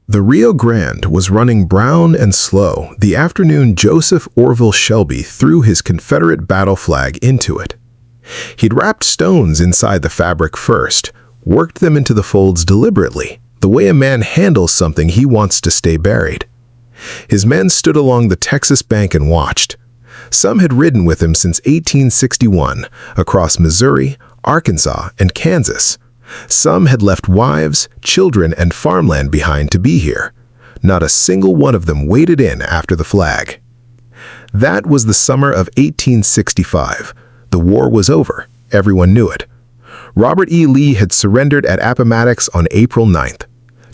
The Rio Grande was running brown and slow the afternoon Joseph Orville Shelby threw his Confederate battle flag into it. He'd wrapped stones inside the fabric first, worked them into the folds deliberately, the way a man handles something he wants to stay buried. His men stood along the Texas bank and watched. Some had ridden with him since 1861, across Missouri, Arkansas, and Kansas. Some had left wives, children, and farmland behind to be here. Not a single one of them waded in after the flag. That was the summer of 1865. The war was over. Everyone knew it. Robert E. Lee had surrendered at Appomattox on April 9th.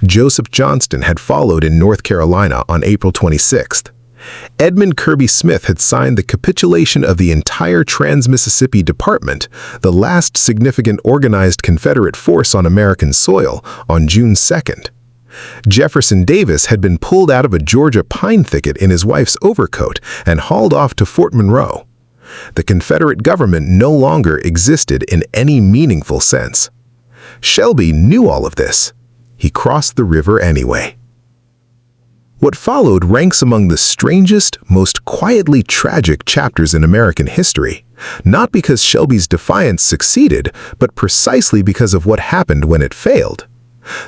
Joseph Johnston had followed in North Carolina on April 26th. Edmund Kirby Smith had signed the capitulation of the entire Trans-Mississippi Department, the last significant organized Confederate force on American soil, on June 2nd. Jefferson Davis had been pulled out of a Georgia pine thicket in his wife's overcoat and hauled off to Fort Monroe. The Confederate government no longer existed in any meaningful sense. Shelby knew all of this. He crossed the river anyway. What followed ranks among the strangest, most quietly tragic chapters in American history, not because Shelby's defiance succeeded, but precisely because of what happened when it failed.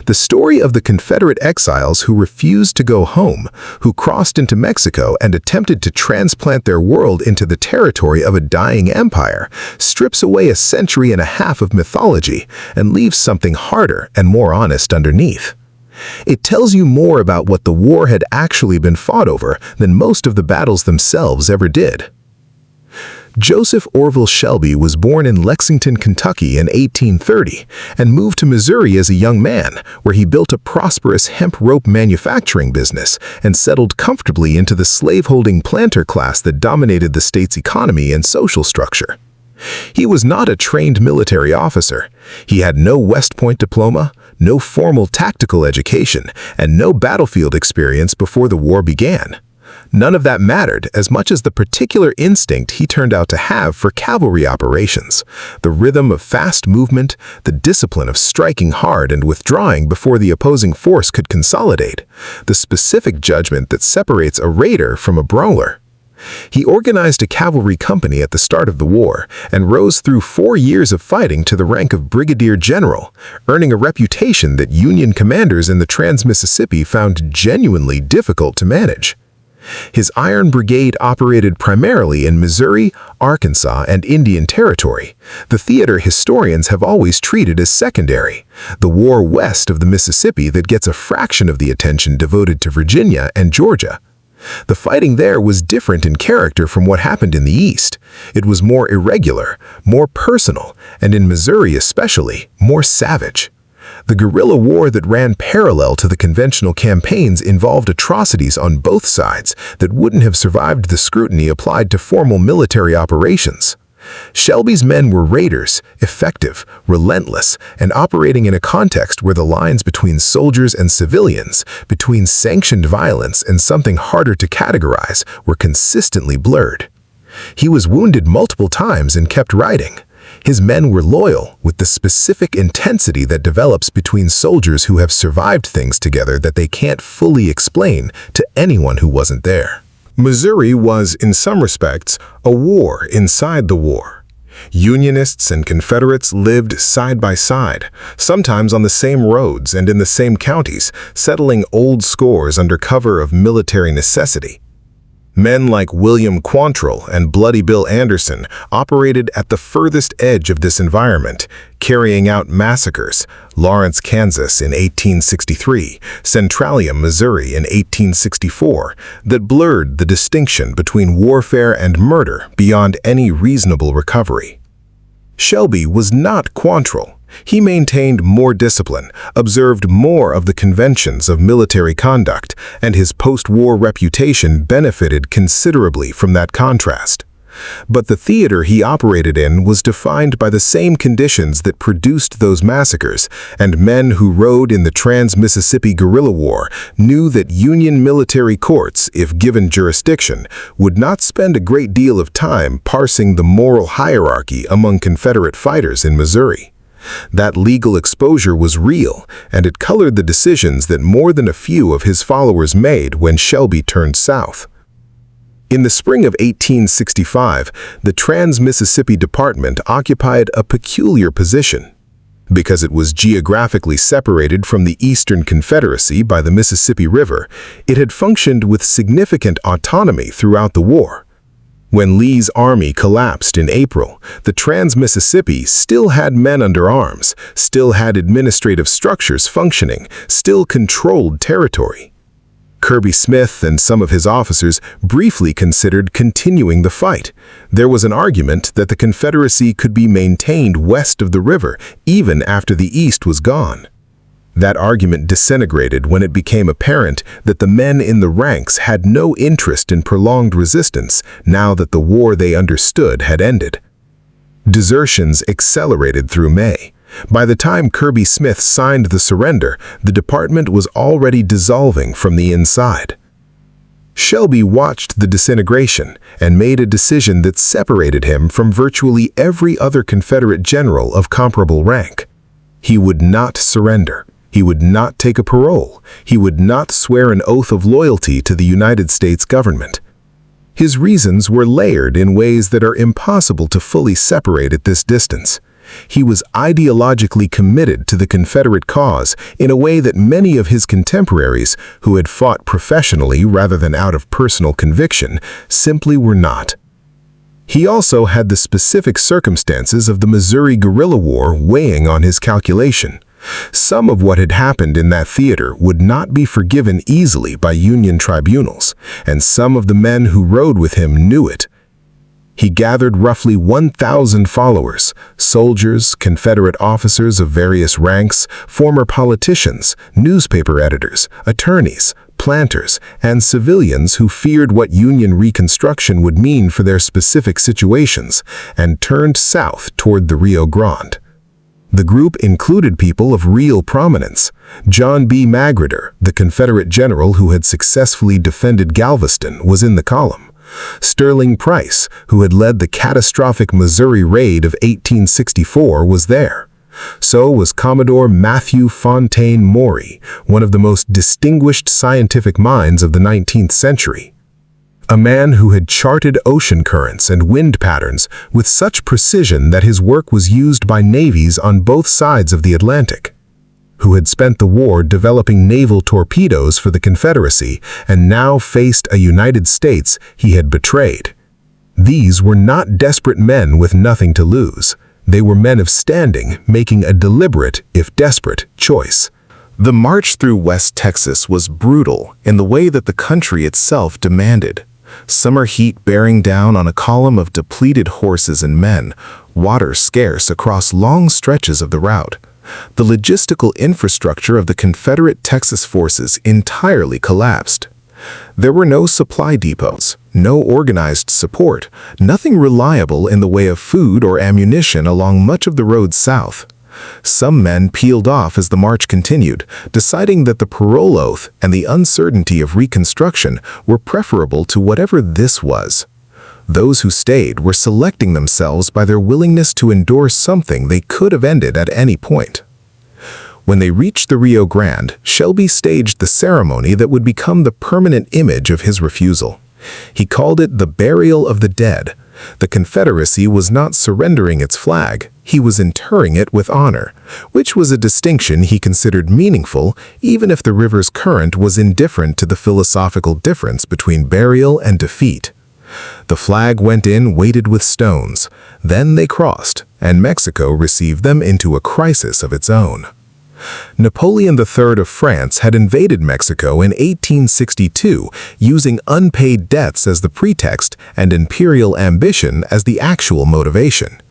The story of the Confederate exiles who refused to go home, who crossed into Mexico and attempted to transplant their world into the territory of a dying empire, strips away a century and a half of mythology and leaves something harder and more honest underneath. It tells you more about what the war had actually been fought over than most of the battles themselves ever did. Joseph Orville Shelby was born in Lexington, Kentucky in 1830 and moved to Missouri as a young man, where he built a prosperous hemp rope manufacturing business and settled comfortably into the slaveholding planter class that dominated the state's economy and social structure. He was not a trained military officer. He had no West Point diploma, no formal tactical education, and no battlefield experience before the war began. None of that mattered as much as the particular instinct he turned out to have for cavalry operations, the rhythm of fast movement, the discipline of striking hard and withdrawing before the opposing force could consolidate, the specific judgment that separates a raider from a brawler. He organized a cavalry company at the start of the war and rose through 4 years of fighting to the rank of brigadier general, earning a reputation that Union commanders in the Trans-Mississippi found genuinely difficult to manage. His Iron Brigade operated primarily in Missouri, Arkansas, and Indian Territory, the theater historians have always treated as secondary, the war west of the Mississippi that gets a fraction of the attention devoted to Virginia and Georgia. The fighting there was different in character from what happened in the East. It was more irregular, more personal, and in Missouri especially, more savage. The guerrilla war that ran parallel to the conventional campaigns involved atrocities on both sides that wouldn't have survived the scrutiny applied to formal military operations. Shelby's men were raiders, effective, relentless, and operating in a context where the lines between soldiers and civilians, between sanctioned violence and something harder to categorize, were consistently blurred. He was wounded multiple times and kept riding. His men were loyal, with the specific intensity that develops between soldiers who have survived things together that they can't fully explain to anyone who wasn't there. Missouri was, in some respects, a war inside the war. Unionists and Confederates lived side by side, sometimes on the same roads and in the same counties, settling old scores under cover of military necessity. Men like William Quantrill and Bloody Bill Anderson operated at the furthest edge of this environment, carrying out massacres, Lawrence, Kansas in 1863, Centralia, Missouri in 1864, that blurred the distinction between warfare and murder beyond any reasonable recovery. Shelby was not Quantrill. He maintained more discipline, observed more of the conventions of military conduct, and his post-war reputation benefited considerably from that contrast. But the theater he operated in was defined by the same conditions that produced those massacres, and men who rode in the Trans-Mississippi guerrilla war knew that Union military courts, if given jurisdiction, would not spend a great deal of time parsing the moral hierarchy among Confederate fighters in Missouri. That legal exposure was real, and it colored the decisions that more than a few of his followers made when Shelby turned south. In the spring of 1865, the Trans-Mississippi Department occupied a peculiar position. Because it was geographically separated from the Eastern Confederacy by the Mississippi River, it had functioned with significant autonomy throughout the war. When Lee's army collapsed in April, the Trans-Mississippi still had men under arms, still had administrative structures functioning, still controlled territory. Kirby Smith and some of his officers briefly considered continuing the fight. There was an argument that the Confederacy could be maintained west of the river even after the East was gone. That argument disintegrated when it became apparent that the men in the ranks had no interest in prolonged resistance now that the war they understood had ended. Desertions accelerated through May. By the time Kirby Smith signed the surrender, the department was already dissolving from the inside. Shelby watched the disintegration and made a decision that separated him from virtually every other Confederate general of comparable rank. He would not surrender. He would not take a parole. He would not swear an oath of loyalty to the United States government. His reasons were layered in ways that are impossible to fully separate at this distance. He was ideologically committed to the Confederate cause in a way that many of his contemporaries, who had fought professionally rather than out of personal conviction, simply were not. He also had the specific circumstances of the Missouri guerrilla war weighing on his calculation. Some of what had happened in that theater would not be forgiven easily by Union tribunals, and some of the men who rode with him knew it. He gathered roughly 1,000 followers, soldiers, Confederate officers of various ranks, former politicians, newspaper editors, attorneys, planters, and civilians who feared what Union Reconstruction would mean for their specific situations, and turned south toward the Rio Grande. The group included people of real prominence. John B. Magruder, the Confederate general who had successfully defended Galveston, was in the column. Sterling Price, who had led the catastrophic Missouri Raid of 1864, was there. So was Commodore Matthew Fontaine Maury, one of the most distinguished scientific minds of the 19th century. A man who had charted ocean currents and wind patterns with such precision that his work was used by navies on both sides of the Atlantic. Who had spent the war developing naval torpedoes for the Confederacy and now faced a United States he had betrayed. These were not desperate men with nothing to lose. They were men of standing, making a deliberate, if desperate, choice. The march through West Texas was brutal in the way that the country itself demanded. Summer heat bearing down on a column of depleted horses and men, water scarce across long stretches of the route. The logistical infrastructure of the Confederate Texas forces entirely collapsed. There were no supply depots, no organized support, nothing reliable in the way of food or ammunition along much of the road south. Some men peeled off as the march continued, deciding that the parole oath and the uncertainty of Reconstruction were preferable to whatever this was. Those who stayed were selecting themselves by their willingness to endure something they could have ended at any point. When they reached the Rio Grande, Shelby staged the ceremony that would become the permanent image of his refusal. He called it the burial of the dead. The Confederacy was not surrendering its flag, he was interring it with honor, which was a distinction he considered meaningful even if the river's current was indifferent to the philosophical difference between burial and defeat. The flag went in weighted with stones. Then they crossed, and Mexico received them into a crisis of its own. Napoleon III of France had invaded Mexico in 1862, using unpaid debts as the pretext and imperial ambition as the actual motivation.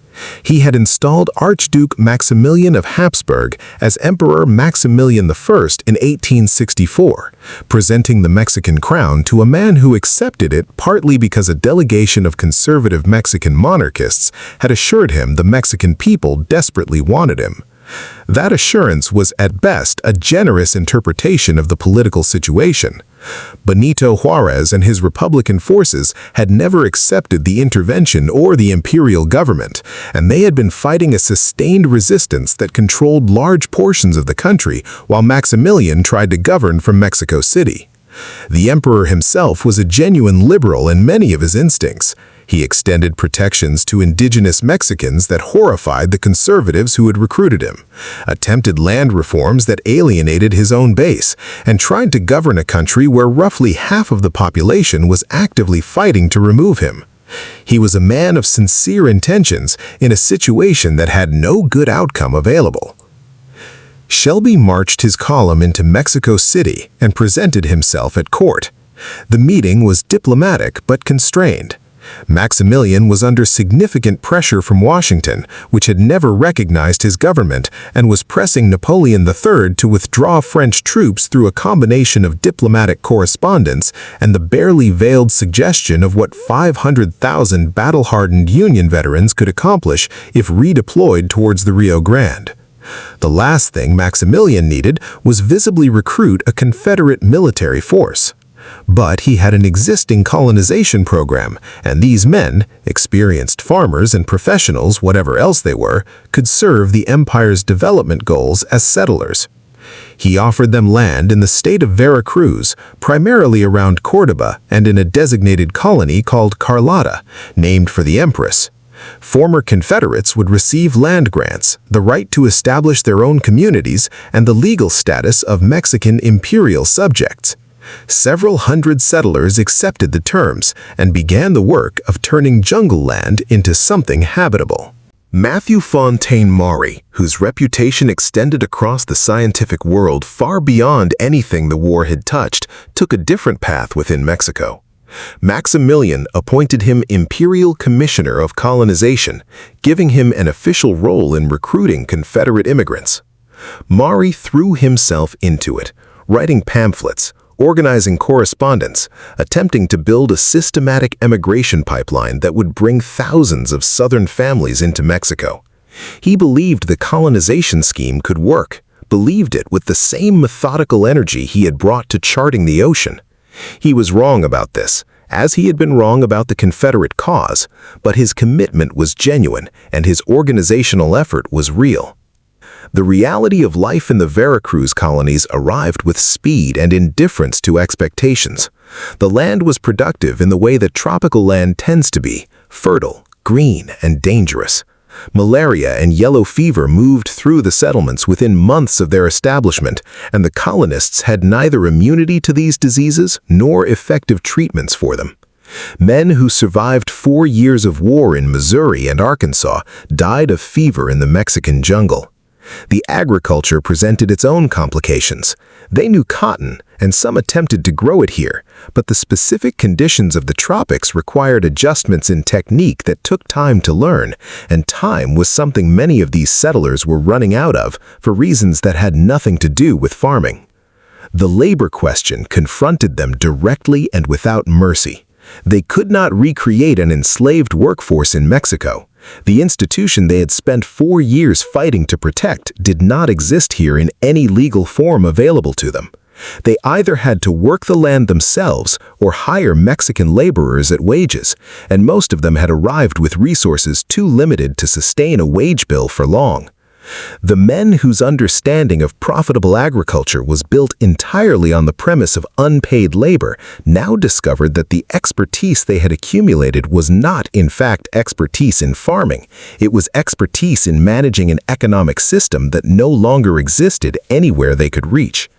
He had installed Archduke Maximilian of Habsburg as Emperor Maximilian I in 1864, presenting the Mexican crown to a man who accepted it partly because a delegation of conservative Mexican monarchists had assured him the Mexican people desperately wanted him, That assurance was at best a generous interpretation of the political situation. Benito Juárez and his Republican forces had never accepted the intervention or the imperial government, and they had been fighting a sustained resistance that controlled large portions of the country while Maximilian tried to govern from Mexico City. The emperor himself was a genuine liberal in many of his instincts. He extended protections to indigenous Mexicans that horrified the conservatives who had recruited him, attempted land reforms that alienated his own base, and tried to govern a country where roughly half of the population was actively fighting to remove him. He was a man of sincere intentions in a situation that had no good outcome available. Shelby marched his column into Mexico City and presented himself at court. The meeting was diplomatic but constrained. Maximilian was under significant pressure from Washington, which had never recognized his government and was pressing Napoleon III to withdraw French troops through a combination of diplomatic correspondence and the barely veiled suggestion of what 500,000 battle-hardened Union veterans could accomplish if redeployed towards the Rio Grande. The last thing Maximilian needed was visibly recruit a Confederate military force. But he had an existing colonization program, and these men, experienced farmers and professionals, whatever else they were, could serve the empire's development goals as settlers. He offered them land in the state of Veracruz, primarily around Córdoba, and in a designated colony called Carlota, named for the empress. Former Confederates would receive land grants, the right to establish their own communities, and the legal status of Mexican imperial subjects. Several hundred settlers accepted the terms and began the work of turning jungle land into something habitable. Matthew Fontaine Maury, whose reputation extended across the scientific world far beyond anything the war had touched, took a different path within Mexico. Maximilian appointed him Imperial Commissioner of Colonization, giving him an official role in recruiting Confederate immigrants. Maury threw himself into it, writing pamphlets, organizing correspondence, attempting to build a systematic emigration pipeline that would bring thousands of Southern families into Mexico. He believed the colonization scheme could work, believed it with the same methodical energy he had brought to charting the ocean. He was wrong about this, as he had been wrong about the Confederate cause, but his commitment was genuine and his organizational effort was real. The reality of life in the Veracruz colonies arrived with speed and indifference to expectations. The land was productive in the way that tropical land tends to be, fertile, green, and dangerous. Malaria and yellow fever moved through the settlements within months of their establishment, and the colonists had neither immunity to these diseases nor effective treatments for them. Men who survived 4 years of war in Missouri and Arkansas died of fever in the Mexican jungle. The agriculture presented its own complications. They knew cotton, and some attempted to grow it here, but the specific conditions of the tropics required adjustments in technique that took time to learn, and time was something many of these settlers were running out of for reasons that had nothing to do with farming. The labor question confronted them directly and without mercy. They could not recreate an enslaved workforce in Mexico. The institution they had spent 4 years fighting to protect did not exist here in any legal form available to them. They either had to work the land themselves or hire Mexican laborers at wages, and most of them had arrived with resources too limited to sustain a wage bill for long. The men whose understanding of profitable agriculture was built entirely on the premise of unpaid labor now discovered that the expertise they had accumulated was not, in fact, expertise in farming. It was expertise in managing an economic system that no longer existed anywhere they could reach.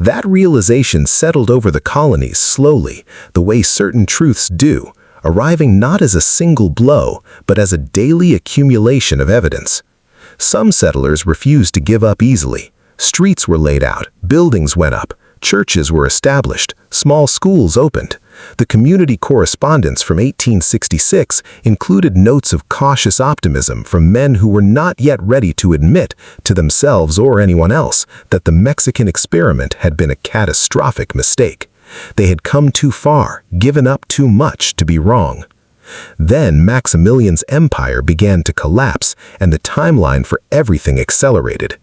That realization settled over the colonies slowly, the way certain truths do, arriving not as a single blow, but as a daily accumulation of evidence. Some settlers refused to give up easily. Streets were laid out, buildings went up, churches were established, small schools opened. The community correspondence from 1866 included notes of cautious optimism from men who were not yet ready to admit, to themselves or anyone else, that the Mexican experiment had been a catastrophic mistake. They had come too far, given up too much to be wrong. Then Maximilian's empire began to collapse, and the timeline for everything accelerated.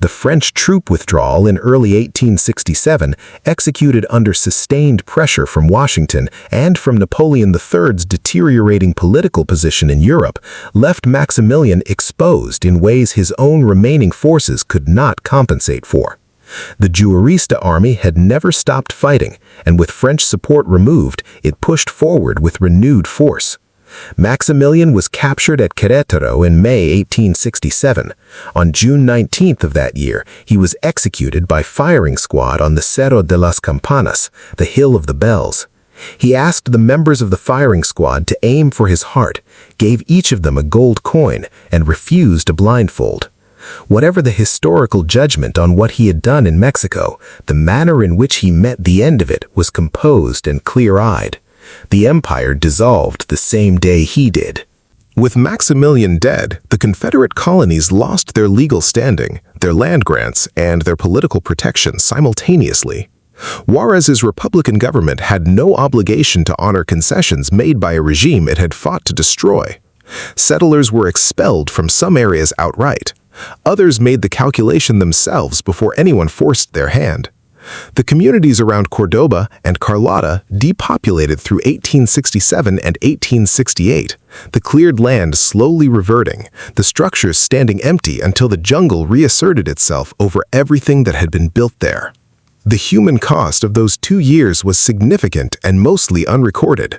The French troop withdrawal in early 1867, executed under sustained pressure from Washington and from Napoleon III's deteriorating political position in Europe, left Maximilian exposed in ways his own remaining forces could not compensate for. The Juarista army had never stopped fighting, and with French support removed, it pushed forward with renewed force. Maximilian was captured at Querétaro in May 1867. On June 19th of that year, he was executed by firing squad on the Cerro de las Campanas, the Hill of the Bells. He asked the members of the firing squad to aim for his heart, gave each of them a gold coin, and refused a blindfold. Whatever the historical judgment on what he had done in Mexico, the manner in which he met the end of it was composed and clear-eyed. The empire dissolved the same day he did. With Maximilian dead, the Confederate colonies lost their legal standing, their land grants, and their political protection simultaneously. Juarez's Republican government had no obligation to honor concessions made by a regime it had fought to destroy. Settlers were expelled from some areas outright. Others made the calculation themselves before anyone forced their hand. The communities around Córdoba and Carlota depopulated through 1867 and 1868, the cleared land slowly reverting, the structures standing empty until the jungle reasserted itself over everything that had been built there. The human cost of those 2 years was significant and mostly unrecorded.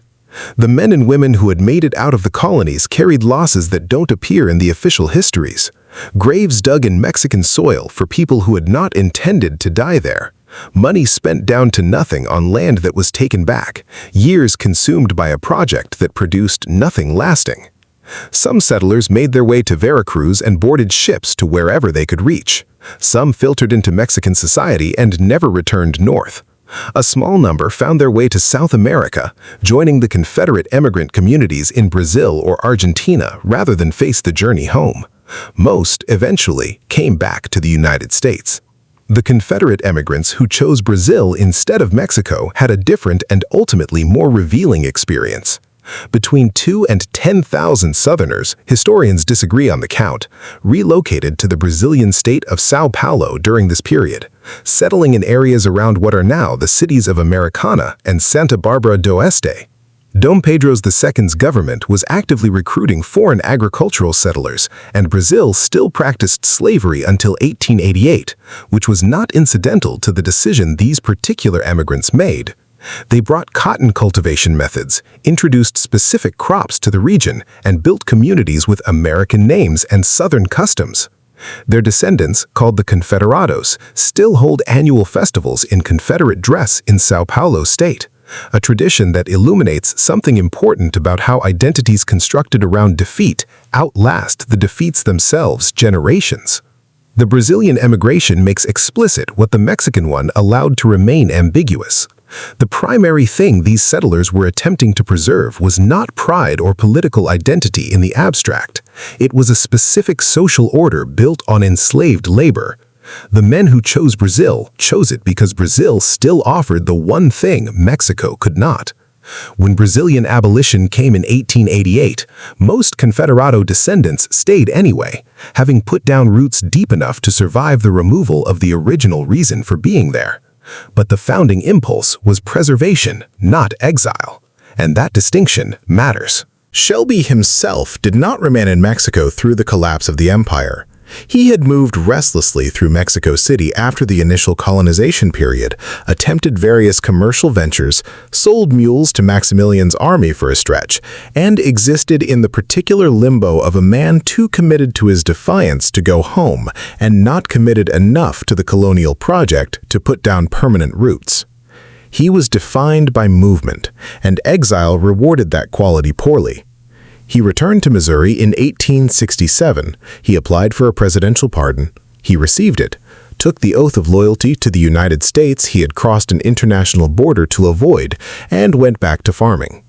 The men and women who had made it out of the colonies carried losses that don't appear in the official histories. Graves dug in Mexican soil for people who had not intended to die there. Money spent down to nothing on land that was taken back, years consumed by a project that produced nothing lasting. Some settlers made their way to Veracruz and boarded ships to wherever they could reach. Some filtered into Mexican society and never returned north. A small number found their way to South America, joining the Confederate immigrant communities in Brazil or Argentina rather than face the journey home. Most, eventually, came back to the United States. The Confederate emigrants who chose Brazil instead of Mexico had a different and ultimately more revealing experience. Between 2,000 and 10,000 Southerners, historians disagree on the count, relocated to the Brazilian state of São Paulo during this period, settling in areas around what are now the cities of Americana and Santa Barbara do Oeste. Dom Pedro II's government was actively recruiting foreign agricultural settlers, and Brazil still practiced slavery until 1888, which was not incidental to the decision these particular emigrants made. They brought cotton cultivation methods, introduced specific crops to the region, and built communities with American names and Southern customs. Their descendants, called the Confederados, still hold annual festivals in Confederate dress in São Paulo state, a tradition that illuminates something important about how identities constructed around defeat outlast the defeats themselves generations. The Brazilian emigration makes explicit what the Mexican one allowed to remain ambiguous. The primary thing these settlers were attempting to preserve was not pride or political identity in the abstract. It was a specific social order built on enslaved labor. The men who chose Brazil chose it because Brazil still offered the one thing Mexico could not. When Brazilian abolition came in 1888, most Confederado descendants stayed anyway, having put down roots deep enough to survive the removal of the original reason for being there. But the founding impulse was preservation, not exile, and that distinction matters. Shelby himself did not remain in Mexico through the collapse of the empire. He had moved restlessly through Mexico City after the initial colonization period, attempted various commercial ventures, sold mules to Maximilian's army for a stretch, and existed in the particular limbo of a man too committed to his defiance to go home and not committed enough to the colonial project to put down permanent roots. He was defined by movement, and exile rewarded that quality poorly. He returned to Missouri in 1867. He applied for a presidential pardon. He received it, took the oath of loyalty to the United States he had crossed an international border to avoid, and went back to farming.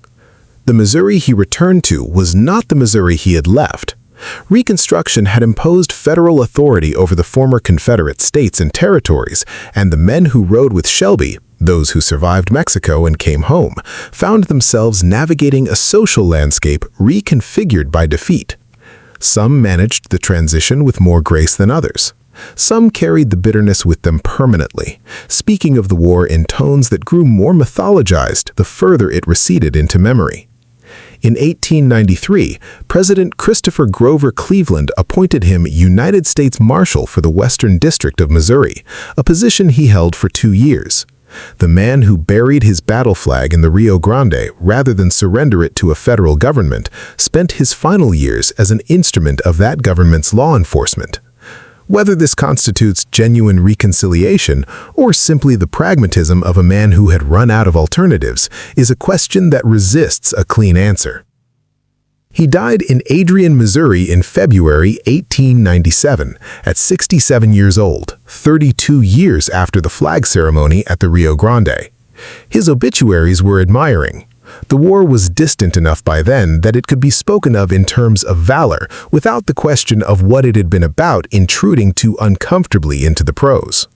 The Missouri he returned to was not the Missouri he had left. Reconstruction had imposed federal authority over the former Confederate states and territories, and the men who rode with Shelby Those who survived Mexico and came home found themselves navigating a social landscape reconfigured by defeat. Some managed the transition with more grace than others. Some carried the bitterness with them permanently, speaking of the war in tones that grew more mythologized the further it receded into memory. In 1893, President Christopher Grover Cleveland appointed him United States Marshal for the Western District of Missouri, a position he held for 2 years. The man who buried his battle flag in the Rio Grande rather than surrender it to a federal government spent his final years as an instrument of that government's law enforcement. Whether this constitutes genuine reconciliation or simply the pragmatism of a man who had run out of alternatives is a question that resists a clean answer. He died in Adrian, Missouri in February 1897 at 67 years old, 32 years after the flag ceremony at the Rio Grande. His obituaries were admiring. The war was distant enough by then that it could be spoken of in terms of valor without the question of what it had been about intruding too uncomfortably into the prose.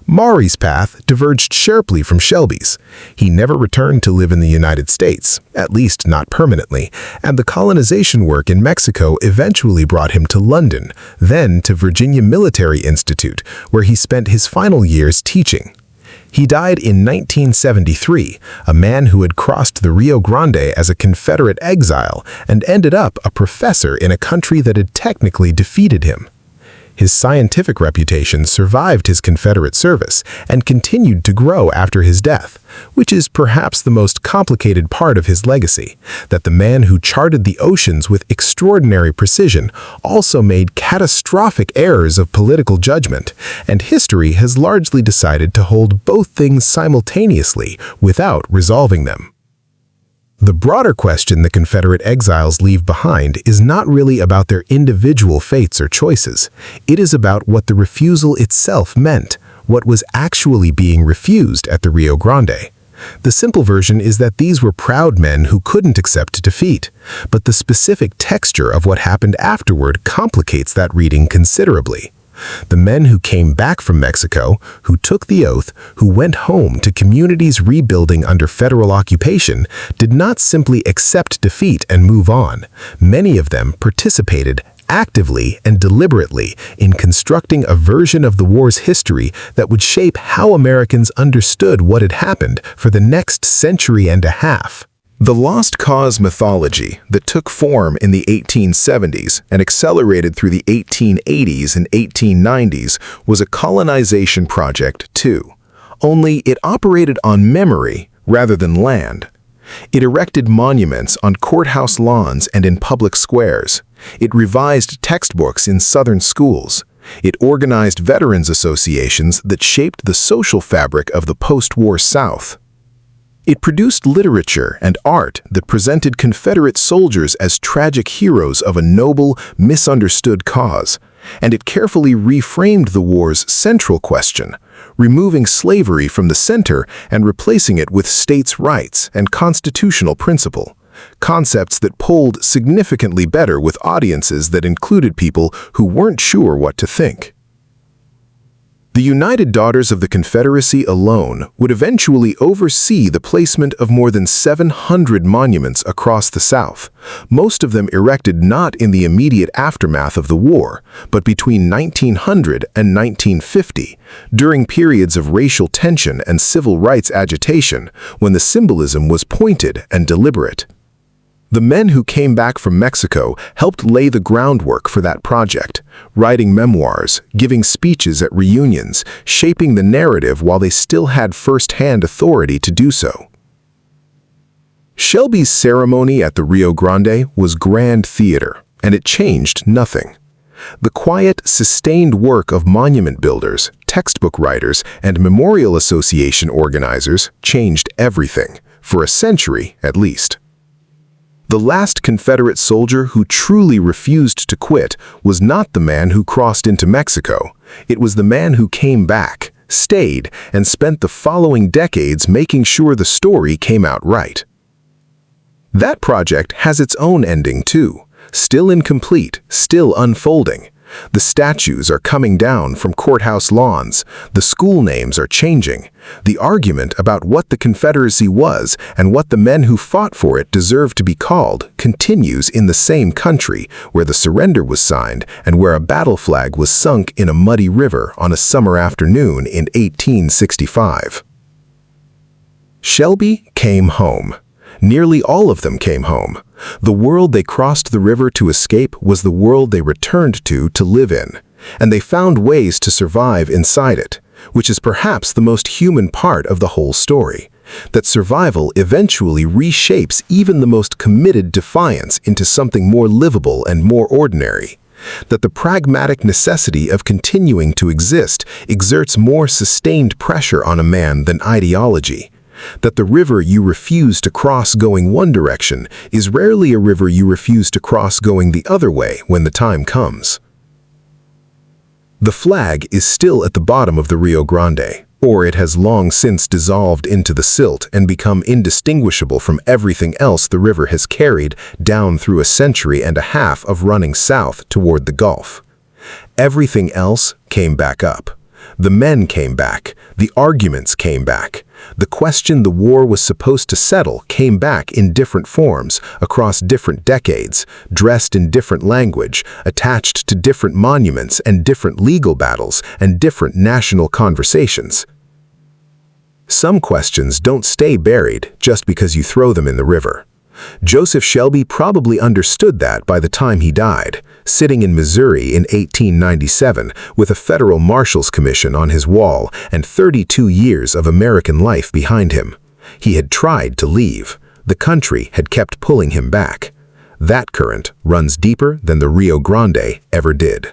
Maury's path diverged sharply from Shelby's. He never returned to live in the United States, at least not permanently, and the colonization work in Mexico eventually brought him to London, then to Virginia Military Institute, where he spent his final years teaching. He died in 1973, a man who had crossed the Rio Grande as a Confederate exile and ended up a professor in a country that had technically defeated him. His scientific reputation survived his Confederate service and continued to grow after his death, which is perhaps the most complicated part of his legacy, that the man who charted the oceans with extraordinary precision also made catastrophic errors of political judgment, and history has largely decided to hold both things simultaneously without resolving them. The broader question the Confederate exiles leave behind is not really about their individual fates or choices. It is about what the refusal itself meant, what was actually being refused at the Rio Grande. The simple version is that these were proud men who couldn't accept defeat, but the specific texture of what happened afterward complicates that reading considerably. The men who came back from Mexico, who took the oath, who went home to communities rebuilding under federal occupation, did not simply accept defeat and move on. Many of them participated actively and deliberately in constructing a version of the war's history that would shape how Americans understood what had happened for the next century and a half. The lost cause mythology that took form in the 1870s and accelerated through the 1880s and 1890s was a colonization project too, only it operated on memory rather than land. It erected monuments on courthouse lawns and in public squares. It revised textbooks in Southern schools. It organized veterans associations that shaped the social fabric of the post-war South. It produced literature and art that presented Confederate soldiers as tragic heroes of a noble, misunderstood cause, and it carefully reframed the war's central question, removing slavery from the center and replacing it with states' rights and constitutional principle, concepts that polled significantly better with audiences that included people who weren't sure what to think. The United Daughters of the Confederacy alone would eventually oversee the placement of more than 700 monuments across the South, most of them erected not in the immediate aftermath of the war, but between 1900 and 1950, during periods of racial tension and civil rights agitation, when the symbolism was pointed and deliberate. The men who came back from Mexico helped lay the groundwork for that project, writing memoirs, giving speeches at reunions, shaping the narrative while they still had first-hand authority to do so. Shelby's ceremony at the Rio Grande was grand theater, and it changed nothing. The quiet, sustained work of monument builders, textbook writers, and memorial association organizers changed everything, for a century at least. The last Confederate soldier who truly refused to quit was not the man who crossed into Mexico. It was the man who came back, stayed, and spent the following decades making sure the story came out right. That project has its own ending too, still incomplete, still unfolding. The statues are coming down from courthouse lawns. The school names are changing. The argument about what the Confederacy was and what the men who fought for it deserved to be called continues in the same country where the surrender was signed and where a battle flag was sunk in a muddy river on a summer afternoon in 1865. Shelby came home. Nearly all of them came home. The world they crossed the river to escape was the world they returned to live in, and they found ways to survive inside it, which is perhaps the most human part of the whole story, that survival eventually reshapes even the most committed defiance into something more livable and more ordinary, that the pragmatic necessity of continuing to exist exerts more sustained pressure on a man than ideology, that the river you refuse to cross going one direction is rarely a river you refuse to cross going the other way when the time comes. The flag is still at the bottom of the Rio Grande, or it has long since dissolved into the silt and become indistinguishable from everything else the river has carried down through a century and a half of running south toward the Gulf. Everything else came back up. The men came back. The arguments came back. The question the war was supposed to settle came back in different forms, across different decades, dressed in different language, attached to different monuments and different legal battles and different national conversations. Some questions don't stay buried just because you throw them in the river. Joseph Shelby probably understood that by the time he died, sitting in Missouri in 1897 with a federal marshal's commission on his wall and 32 years of American life behind him. He had tried to leave. The country had kept pulling him back. That current runs deeper than the Rio Grande ever did.